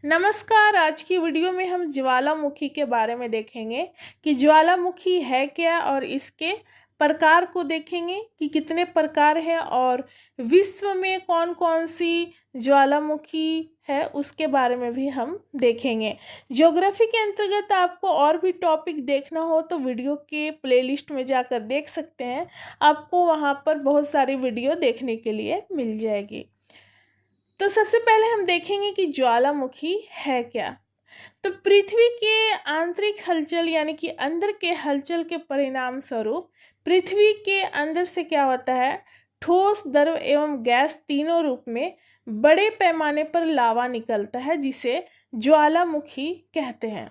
नमस्कार। आज की वीडियो में हम ज्वालामुखी के बारे में देखेंगे कि ज्वालामुखी है क्या और इसके प्रकार को देखेंगे कि कितने प्रकार हैं और विश्व में कौन कौन सी ज्वालामुखी है उसके बारे में भी हम देखेंगे। ज्योग्राफी के अंतर्गत आपको और भी टॉपिक देखना हो तो वीडियो के प्लेलिस्ट में जाकर देख सकते हैं। आपको वहाँ पर बहुत सारी वीडियो देखने के लिए मिल जाएगी। तो सबसे पहले हम देखेंगे कि ज्वालामुखी है क्या। तो पृथ्वी के आंतरिक हलचल यानी कि अंदर के हलचल के परिणाम स्वरूप पृथ्वी के अंदर से क्या होता है, ठोस, द्रव एवं गैस तीनों रूप में बड़े पैमाने पर लावा निकलता है जिसे ज्वालामुखी कहते हैं।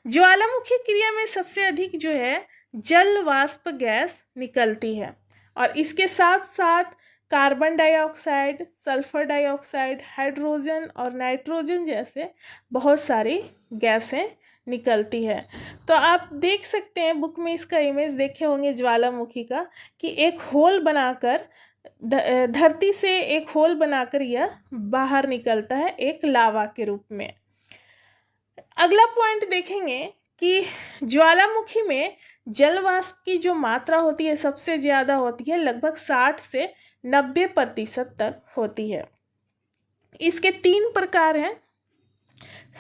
ज्वालामुखी क्रिया में सबसे अधिक जो है जल वाष्प गैस निकलती है और इसके साथ साथ carbon dioxide, sulphur dioxide, hydrogen और नाइट्रोजन जैसे बहुत सारी गैसें निकलती है। तो आप देख सकते हैं, बुक में इसका इमेज देखे होंगे ज्वालामुखी का, कि एक होल बनाकर धरती से एक होल बनाकर यह बाहर निकलता है एक लावा के रूप में। अगला पॉइंट देखेंगे कि ज्वालामुखी में जल वाष्प की जो मात्रा होती है सबसे ज़्यादा होती है, लगभग 60 से 90% तक होती है। इसके 3 प्रकार हैं,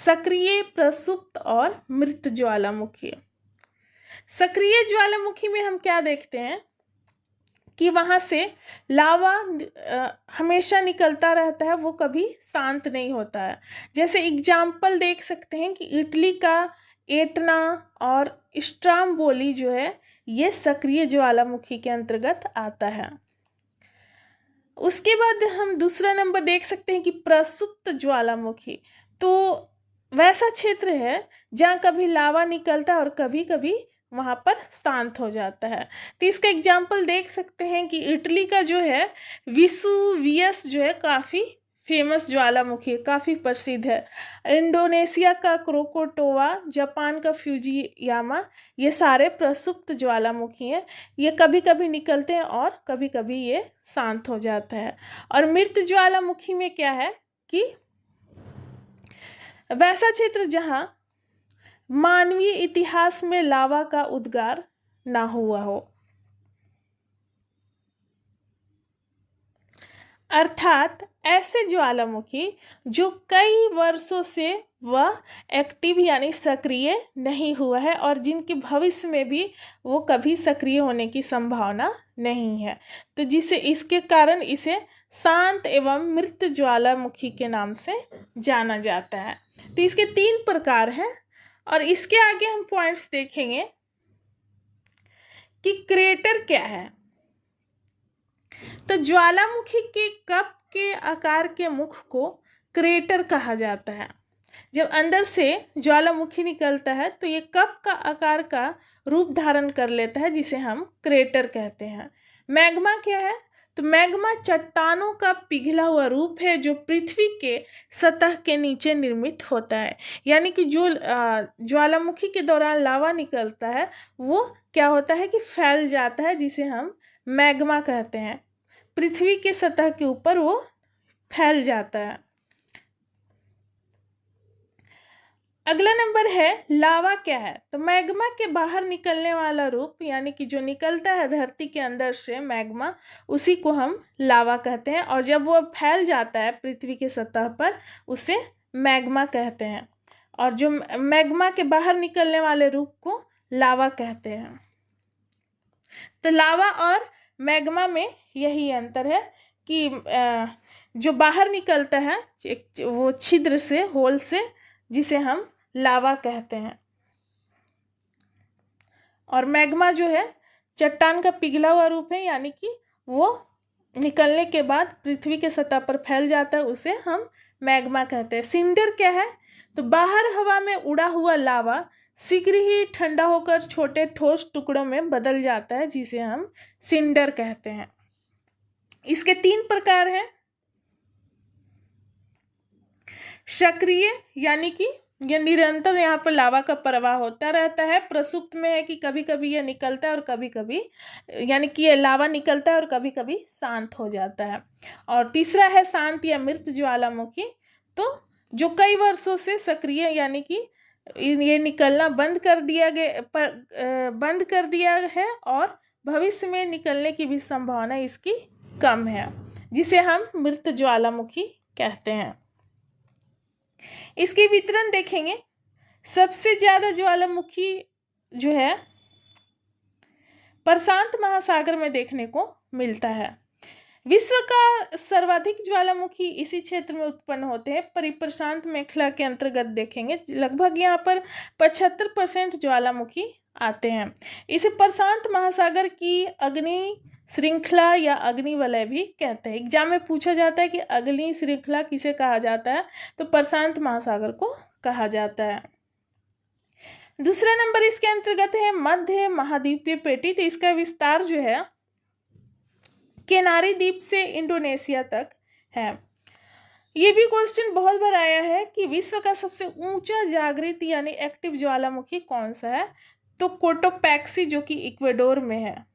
सक्रिय, प्रसुप्त और मृत ज्वालामुखी। सक्रिय ज्वालामुखी में हम क्या देखते हैं कि वहाँ से लावा हमेशा निकलता रहता है, वो कभी शांत नहीं होता है। जैसे एग्जाम्पल देख सकते हैं कि इटली का एटना और स्ट्राम्बोली जो है ये सक्रिय ज्वालामुखी के अंतर्गत आता है। उसके बाद हम दूसरा नंबर देख सकते हैं कि प्रसुप्त ज्वालामुखी। तो वैसा क्षेत्र है जहाँ कभी लावा निकलता है और कभी कभी वहाँ पर शांत हो जाता है। तो इसका एग्जाम्पल देख सकते हैं कि इटली का जो है विसुवियस जो है काफ़ी फेमस ज्वालामुखी है, काफ़ी प्रसिद्ध है। इंडोनेशिया का क्रोकोटोवा, जापान का फ्यूजियामा, ये सारे प्रसुप्त ज्वालामुखी हैं। ये कभी कभी निकलते हैं और कभी कभी ये शांत हो जाता है। और मृत ज्वालामुखी में क्या है कि वैसा क्षेत्र जहाँ मानवीय इतिहास में लावा का उद्गार ना हुआ हो, अर्थात ऐसे ज्वालामुखी जो कई वर्षों से वह एक्टिव यानी सक्रिय नहीं हुआ है और जिनके भविष्य में भी वो कभी सक्रिय होने की संभावना नहीं है, तो जिसे इसके कारण इसे शांत एवं मृत ज्वालामुखी के नाम से जाना जाता है। तो इसके 3 प्रकार हैं और इसके आगे हम पॉइंट्स देखेंगे कि क्रेटर क्या है। तो ज्वालामुखी के कप के आकार के मुख को क्रेटर कहा जाता है। जब अंदर से ज्वालामुखी निकलता है तो ये कप का आकार का रूप धारण कर लेता है जिसे हम क्रेटर कहते हैं। मैग्मा क्या है? तो मैग्मा चट्टानों का पिघला हुआ रूप है जो पृथ्वी के सतह के नीचे निर्मित होता है। यानी कि जो ज्वालामुखी के दौरान लावा निकलता है वो क्या होता है कि फैल जाता है, जिसे हम मैग्मा कहते हैं। पृथ्वी के सतह के ऊपर वो फैल जाता है। अगला नंबर है लावा क्या है। तो मैग्मा के बाहर निकलने वाला रूप यानी कि जो निकलता है धरती के अंदर से मैग्मा, उसी को हम लावा कहते हैं और जब वो फैल जाता है पृथ्वी के सतह पर उसे मैग्मा कहते हैं और जो मैग्मा के बाहर निकलने वाले रूप को लावा कहते हैं। तो लावा और मैग्मा में यही अंतर है कि जो बाहर निकलता है वो छिद्र से, होल से, जिसे हम लावा कहते हैं, और मैग्मा जो है चट्टान का पिघला हुआ रूप है यानी कि वो निकलने के बाद पृथ्वी के सतह पर फैल जाता है, उसे हम मैग्मा कहते हैं। सिंडर क्या है? तो बाहर हवा में उड़ा हुआ लावा शीघ्र ही ठंडा होकर छोटे ठोस टुकड़ों में बदल जाता है जिसे हम सिंडर कहते हैं। इसके 3 प्रकार हैं, सक्रिय यानी कि यह निरंतर यहाँ पर लावा का प्रवाह होता रहता है। प्रसुप्त में है कि कभी कभी यह निकलता है और कभी कभी यानी कि यह लावा निकलता है और कभी कभी शांत हो जाता है। और तीसरा है शांत या मृत ज्वालामुखी। तो जो कई वर्षों से सक्रिय यानी कि ये निकलना बंद कर दिया है और भविष्य में निकलने की भी संभावना इसकी कम है, जिसे हम मृत ज्वालामुखी कहते हैं। इसके वितरण देखेंगे। सबसे ज्यादा ज्वालामुखी जो है प्रशांत महासागर में देखने को मिलता है। विश्व का सर्वाधिक ज्वालामुखी इसी क्षेत्र में उत्पन्न होते हैं। परिप्रशांत मेखला के अंतर्गत देखेंगे लगभग यहाँ पर 75% ज्वालामुखी आते हैं। इसे प्रशांत महासागर की अग्नि श्रृंखला या अग्निवलय भी कहते हैं। एग्जाम में पूछा जाता है कि अग्नि श्रृंखला किसे कहा जाता है, तो प्रशांत महासागर को कहा जाता है। दूसरा नंबर इसके अंतर्गत है मध्य महाद्वीपीय पेटी। तो इसका विस्तार जो है केनारी द्वीप से इंडोनेशिया तक है। ये भी क्वेश्चन बहुत बार आया है कि विश्व का सबसे ऊंचा जागृत यानी एक्टिव ज्वालामुखी कौन सा है, तो कोटोपैक्सी जो कि इक्वेडोर में है।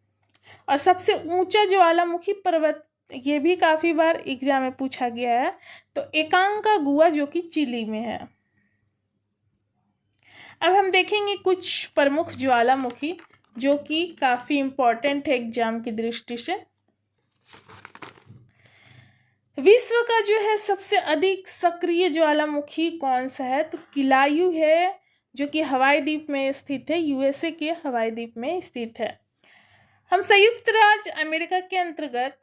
और सबसे ऊंचा ज्वालामुखी पर्वत, ये भी काफी बार एग्जाम में पूछा गया है, तो एकांकागुआ जो कि चिली में है। अब हम देखेंगे कुछ प्रमुख ज्वालामुखी जो कि काफी इंपॉर्टेंट है एग्जाम की दृष्टि से। विश्व का जो है सबसे अधिक सक्रिय ज्वालामुखी कौन सा है, तो किलायू है जो कि हवाई द्वीप में स्थित है, यूएसए के हवाई द्वीप में स्थित है। हम संयुक्त राज्य अमेरिका के अंतर्गत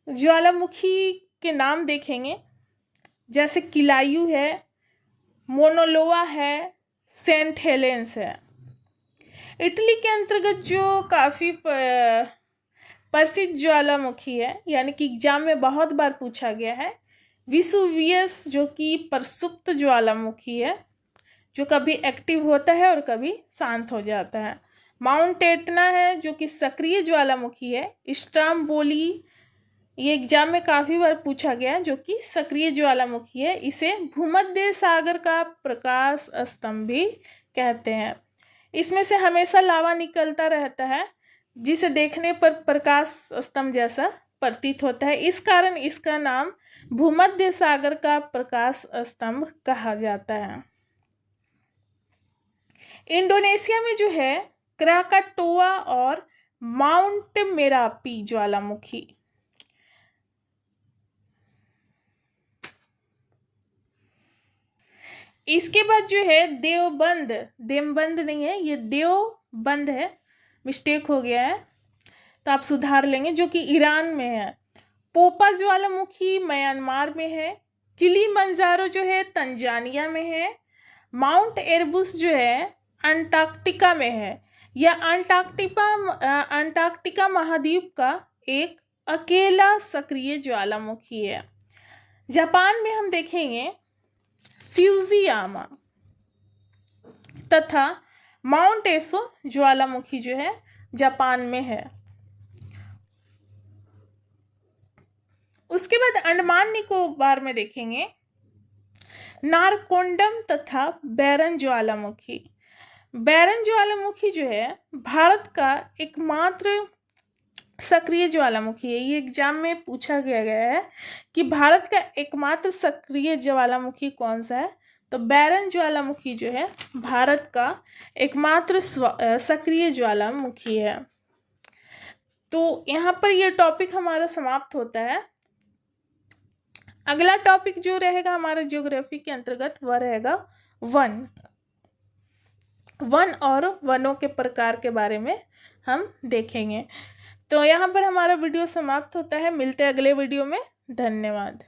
ज्वालामुखी के नाम देखेंगे, जैसे किलायू है, मोनोलोआ है, सेंट हेलेंस है। इटली के अंतर्गत जो काफ़ी प्रसिद्ध ज्वालामुखी है, यानी कि एग्जाम में बहुत बार पूछा गया है, विसुवियस जो कि प्रसुप्त ज्वालामुखी है, जो कभी एक्टिव होता है और कभी शांत हो जाता है। माउंट एटना है जो कि सक्रिय ज्वालामुखी है। स्ट्राम्बोली, ये एग्जाम में काफ़ी बार पूछा गया है, जो कि सक्रिय ज्वालामुखी है। इसे भूमध्य सागर का प्रकाश स्तंभ भी कहते हैं। इसमें से हमेशा लावा निकलता रहता है, जिसे देखने पर प्रकाश स्तंभ जैसा प्रतीत होता है। इस कारण इसका नाम भूमध्य सागर का प्रकाश स्तंभ कहा जाता है। इंडोनेशिया में जो है क्राकाटोआ और माउंट मेरापी ज्वालामुखी। इसके बाद जो है देवबंद नहीं है, ये देवबंद है, मिस्टेक हो गया है तो आप सुधार लेंगे, जो कि ईरान में है। पोपा ज्वालामुखी म्यांमार में है। किलीमंजारो जो है तंजानिया में है। माउंट एरबुस जो है अंटार्कटिका में है। यह अंटार्कटिका महाद्वीप का एक अकेला सक्रिय ज्वालामुखी है। जापान में हम देखेंगे फ्यूजियामा तथा माउंट एसो ज्वालामुखी जो है जापान में है। उसके बाद अंडमान निकोबार में देखेंगे नारकोंडम तथा बैरन ज्वालामुखी। बैरन ज्वालामुखी जो है भारत का एकमात्र सक्रिय ज्वालामुखी है। ये एग्जाम में पूछा गया है कि भारत का एकमात्र सक्रिय ज्वालामुखी कौन सा है, तो बैरन ज्वालामुखी जो है भारत का एकमात्र सक्रिय ज्वालामुखी है। तो यहाँ पर यह टॉपिक हमारा समाप्त होता है। अगला टॉपिक जो रहेगा हमारा ज्योग्राफी के अंतर्गत वह रहेगा वन और वनों के प्रकार के बारे में हम देखेंगे। तो यहाँ पर हमारा वीडियो समाप्त होता है। मिलते हैं अगले वीडियो में। धन्यवाद।